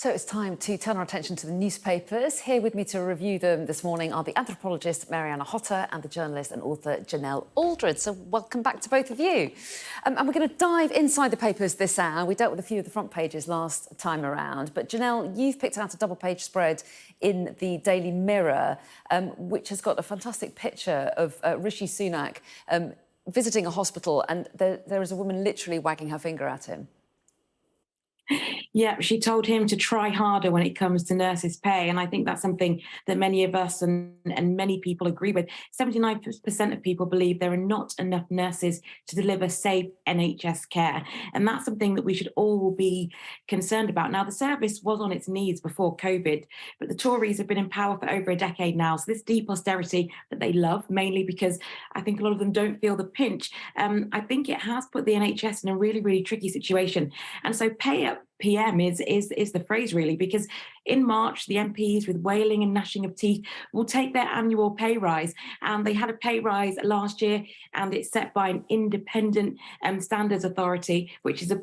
So it's time to turn our attention to the newspapers. Here with me to review them this morning are the anthropologist Mariana Hotter and the journalist and author Janelle Aldred. So welcome back to both of you. And we're going to dive inside the papers this hour. We dealt with a few of the front pages last time around. But Janelle, you've picked out a double-page spread in the Daily Mirror, which has got a fantastic picture of Rishi Sunak visiting a hospital, and there is a woman literally wagging her finger at him. Yeah, she told him to try harder when it comes to nurses' pay. And I think that's something that many of us and many people agree with. 79% of people believe there are not enough nurses to deliver safe NHS care. And that's something that we should all be concerned about. Now, the service was on its knees before COVID, but the Tories have been in power for over a decade now. So this deep austerity that they love, mainly because I think a lot of them don't feel the pinch, I think it has put the NHS in a really, really tricky situation. And so pay up PM is the phrase, really, because in March, the MPs, with wailing and gnashing of teeth, will take their annual pay rise. And they had a pay rise last year, and it's set by an independent standards authority, which is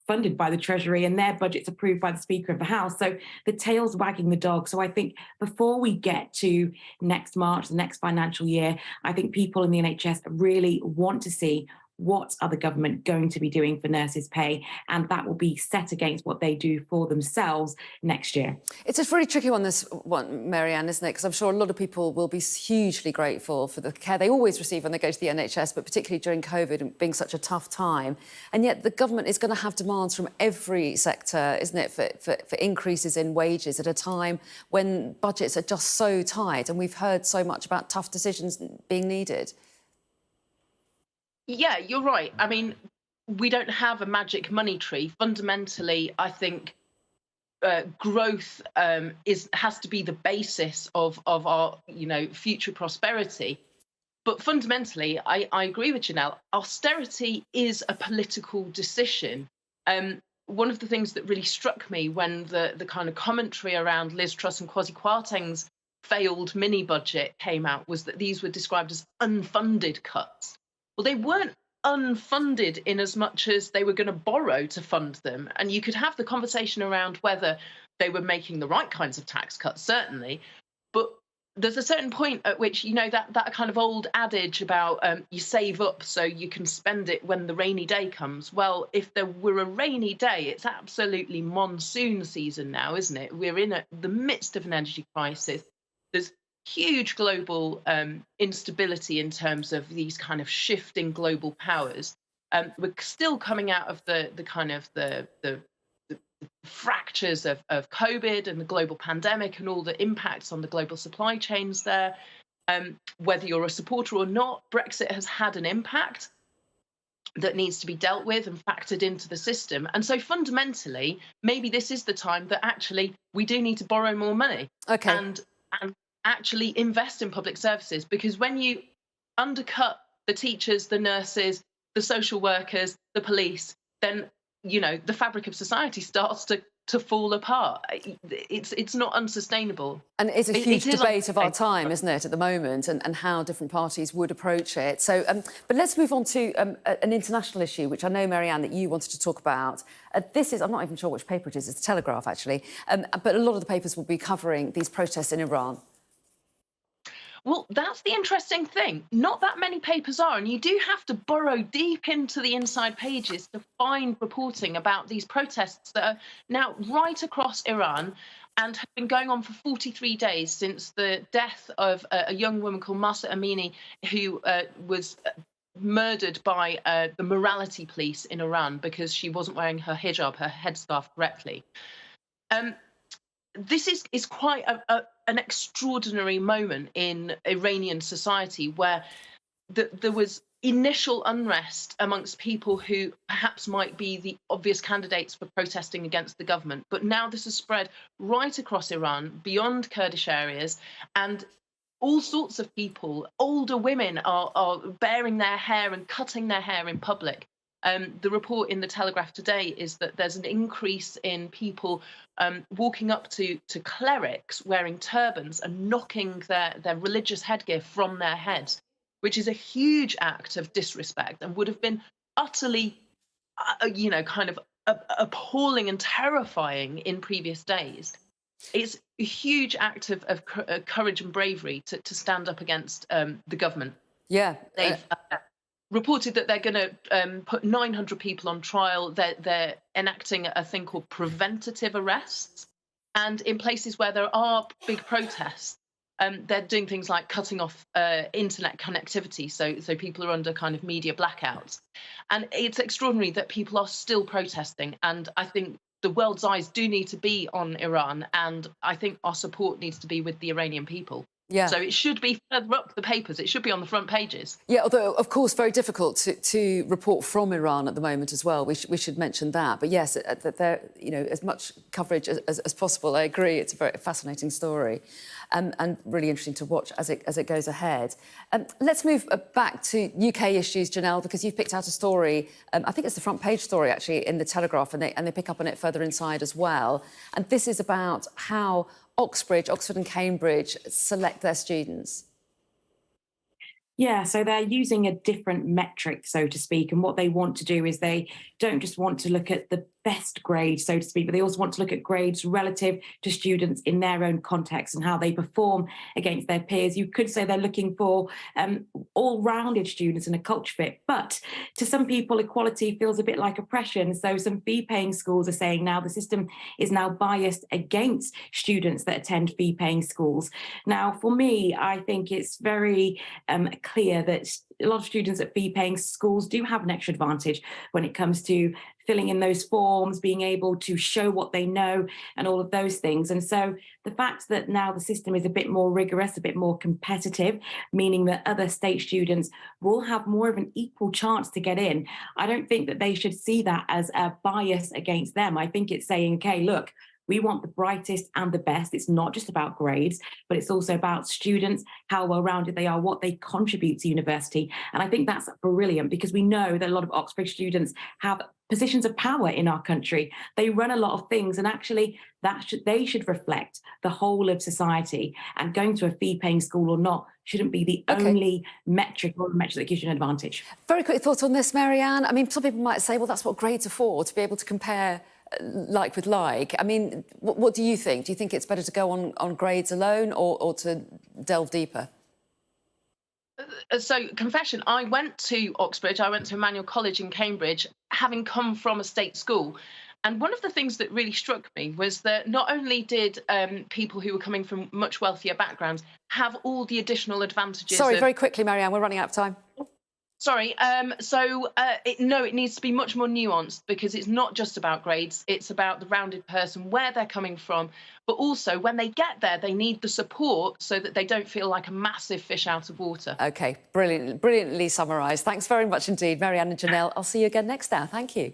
funded by the Treasury, and their budget's approved by the Speaker of the House. So the tail's wagging the dog. So I think before we get to next March, the next financial year, I think people in the NHS really want to see what are the government going to be doing for nurses' pay, and that will be set against what they do for themselves next year. It's a really tricky one, this one, Marianne, isn't it? Because I'm sure a lot of people will be hugely grateful for the care they always receive when they go to the NHS, but particularly during COVID and being such a tough time. And yet the government is going to have demands from every sector, isn't it, for increases in wages at a time when budgets are just so tight, and we've heard so much about tough decisions being needed. Yeah, you're right. I mean, we don't have a magic money tree. Fundamentally, I think growth has to be the basis of our future prosperity. But fundamentally, I agree with Janelle. Austerity is a political decision. One of the things that really struck me when the kind of commentary around Liz Truss and Kwasi Kwarteng's failed mini budget came out was that these were described as unfunded cuts. Well, they weren't unfunded in as much as they were going to borrow to fund them. And you could have the conversation around whether they were making the right kinds of tax cuts, certainly. But there's a certain point at which, that kind of old adage about you save up so you can spend it when the rainy day comes. Well, if there were a rainy day, it's absolutely monsoon season now, isn't it? We're in the midst of an energy crisis. There's huge global instability in terms of these kind of shifting global powers. We're still coming out of the fractures of COVID and the global pandemic and all the impacts on the global supply chains there. Whether you're a supporter or not, Brexit has had an impact that needs to be dealt with and factored into the system. And so fundamentally, maybe this is the time that actually we do need to borrow more money. Okay. And actually invest in public services, because when you undercut the teachers, the nurses, the social workers, the police, then the fabric of society starts to fall apart. It's not unsustainable. And it's a huge debate of our time, isn't it, at the moment, and how different parties would approach it. So, but let's move on to an international issue, which I know, Marianne, that you wanted to talk about. I'm not even sure which paper it is. It's the Telegraph, actually. But a lot of the papers will be covering these protests in Iran. Well, that's the interesting thing. Not that many papers are, and you do have to burrow deep into the inside pages to find reporting about these protests that are now right across Iran and have been going on for 43 days since the death of a young woman called Mahsa Amini, who was murdered by the morality police in Iran because she wasn't wearing her hijab, her headscarf, correctly. This is quite an extraordinary moment in Iranian society, where there was initial unrest amongst people who perhaps might be the obvious candidates for protesting against the government. But now this has spread right across Iran, beyond Kurdish areas, and all sorts of people, older women, are baring their hair and cutting their hair in public. The report in the Telegraph today is that there's an increase in people walking up to clerics wearing turbans and knocking their religious headgear from their heads, which is a huge act of disrespect and would have been utterly, kind of appalling and terrifying in previous days. It's a huge act of courage and bravery to stand up against the government. Yeah. They've reported that they're going to put 900 people on trial. They're enacting a thing called preventative arrests. And in places where there are big protests, they're doing things like cutting off internet connectivity, so people are under kind of media blackouts. And it's extraordinary that people are still protesting. And I think the world's eyes do need to be on Iran, and I think our support needs to be with the Iranian people. Yeah. So it should be further up the papers. It should be on the front pages. Yeah, although, of course, very difficult to report from Iran at the moment as well. We should mention that. But yes, that there, as much coverage as possible. I agree. It's a very fascinating story, and really interesting to watch as it goes ahead. Let's move back to UK issues, Janelle, because you've picked out a story. I think it's the front page story actually in the Telegraph, and they pick up on it further inside as well. And this is about how Oxford and Cambridge select their students. Yeah, so they're using a different metric, so to speak. And what they want to do is they don't just want to look at the best grades, so to speak, but they also want to look at grades relative to students in their own context and how they perform against their peers. You could say they're looking for all-rounded students and a culture fit. But to some people, equality feels a bit like oppression. So some fee-paying schools are saying now the system is now biased against students that attend fee-paying schools. Now, for me, I think it's very clear that a lot of students at fee-paying schools do have an extra advantage when it comes to filling in those forms, being able to show what they know and all of those things. And so the fact that now the system is a bit more rigorous, a bit more competitive, meaning that other state students will have more of an equal chance to get in, I don't think that they should see that as a bias against them. I think it's saying, okay, look, we want the brightest and the best. It's not just about grades, but it's also about students, how well-rounded they are, what they contribute to university. And I think that's brilliant because we know that a lot of Oxford students have positions of power in our country. They run a lot of things, and actually they should reflect the whole of society. And going to a fee-paying school or not shouldn't be the only metric or the metric that gives you an advantage. Very quick thought on this, Marianne. I mean, some people might say, well, that's what grades are for, to be able to compare like with like. I mean, what do you think? Do you think it's better to go on grades alone or to delve deeper? So, confession, I went to Oxbridge, I went to Emmanuel College in Cambridge, having come from a state school. And one of the things that really struck me was that not only did people who were coming from much wealthier backgrounds have all the additional advantages. Sorry, very quickly, Marianne, we're running out of time. Sorry. No, it needs to be much more nuanced because it's not just about grades. It's about the rounded person, where they're coming from. But also, when they get there, they need the support so that they don't feel like a massive fish out of water. OK, brilliantly summarised. Thanks very much indeed, Marianne and Janelle. I'll see you again next hour. Thank you.